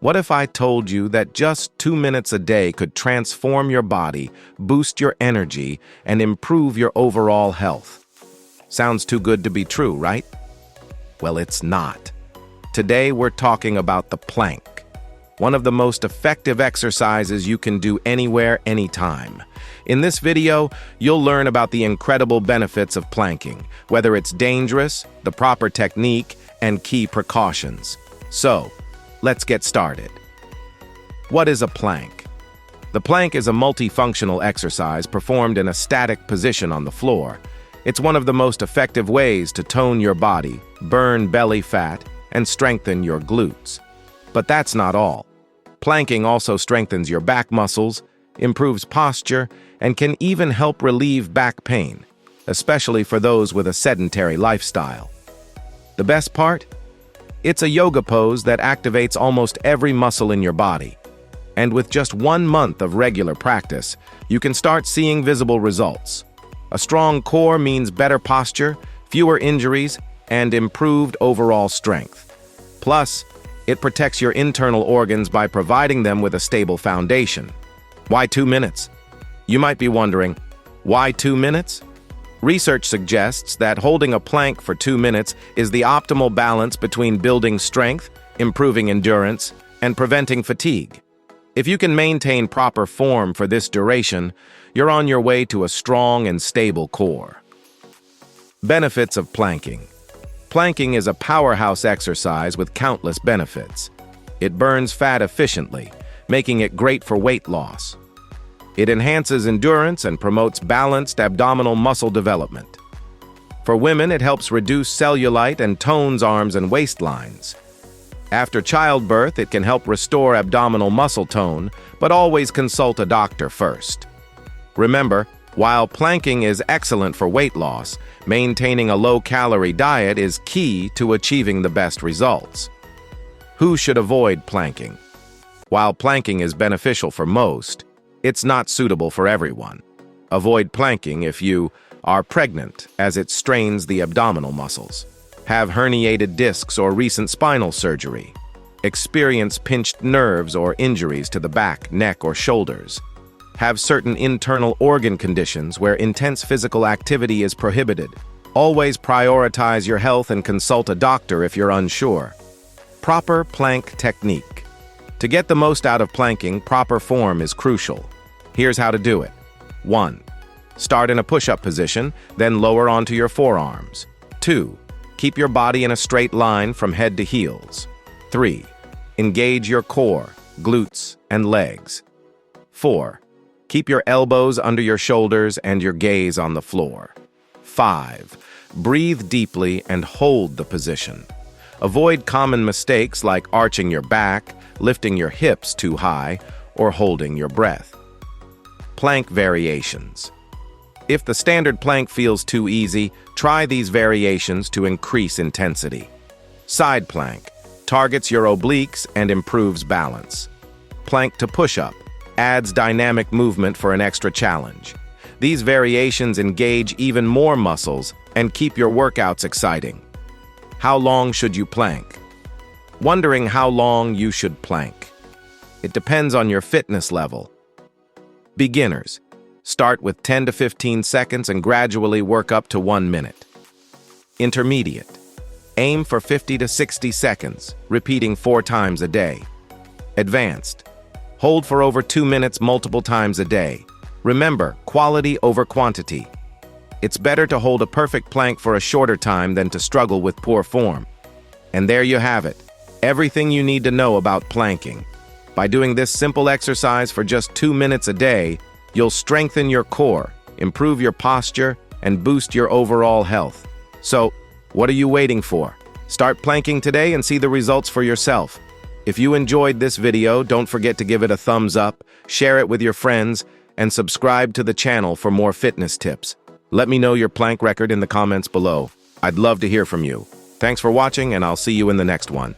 What if I told you that just 2 minutes a day could transform your body, boost your energy, and improve your overall health? Sounds too good to be true, right? Well, it's not. Today we're talking about the plank, one of the most effective exercises you can do anywhere, anytime. In this video, you'll learn about the incredible benefits of planking, whether it's dangerous, the proper technique, and key precautions. So, let's get started. What is a plank? The plank is a multifunctional exercise performed in a static position on the floor. It's one of the most effective ways to tone your body, burn belly fat, and strengthen your glutes. But that's not all. Planking also strengthens your back muscles, improves posture, and can even help relieve back pain, especially for those with a sedentary lifestyle. The best part? It's a yoga pose that activates almost every muscle in your body. And with just 1 month of regular practice, you can start seeing visible results. A strong core means better posture, fewer injuries, and improved overall strength. Plus, it protects your internal organs by providing them with a stable foundation. Why 2 minutes? You might be wondering, why 2 minutes? Research suggests that holding a plank for 2 minutes is the optimal balance between building strength, improving endurance, and preventing fatigue. If you can maintain proper form for this duration, you're on your way to a strong and stable core. Benefits of planking. Planking is a powerhouse exercise with countless benefits. It burns fat efficiently, making it great for weight loss. It enhances endurance and promotes balanced abdominal muscle development. For women, it helps reduce cellulite and tones arms and waistlines. After childbirth, it can help restore abdominal muscle tone, but always consult a doctor first. Remember, while planking is excellent for weight loss, maintaining a low-calorie diet is key to achieving the best results. Who should avoid planking? While planking is beneficial for most, it's not suitable for everyone. Avoid planking if you are pregnant, as it strains the abdominal muscles, have herniated discs or recent spinal surgery, experience pinched nerves or injuries to the back, neck, or shoulders, have certain internal organ conditions where intense physical activity is prohibited. Always prioritize your health and consult a doctor if you're unsure. Proper plank technique. To get the most out of planking, proper form is crucial. Here's how to do it. 1. Start in a push-up position, then lower onto your forearms. 2. Keep your body in a straight line from head to heels. 3. Engage your core, glutes, and legs. 4. Keep your elbows under your shoulders and your gaze on the floor. 5. Breathe deeply and hold the position. Avoid common mistakes like arching your back, lifting your hips too high, or holding your breath. Plank variations. If the standard plank feels too easy, try these variations to increase intensity. Side plank targets your obliques and improves balance. Plank to push-up adds dynamic movement for an extra challenge. These variations engage even more muscles and keep your workouts exciting. How long should you plank? Wondering how long you should plank? It depends on your fitness level. Beginners. Start with 10 to 15 seconds and gradually work up to 1 minute. Intermediate. Aim for 50 to 60 seconds, repeating 4 times a day. Advanced. Hold for over 2 minutes multiple times a day. Remember, quality over quantity. It's better to hold a perfect plank for a shorter time than to struggle with poor form. And there you have it. Everything you need to know about planking. By doing this simple exercise for just 2 minutes a day, you'll strengthen your core, improve your posture, and boost your overall health. So, what are you waiting for? Start planking today and see the results for yourself. If you enjoyed this video, don't forget to give it a thumbs up, share it with your friends, and subscribe to the channel for more fitness tips. Let me know your plank record in the comments below. I'd love to hear from you. Thanks for watching, and I'll see you in the next one.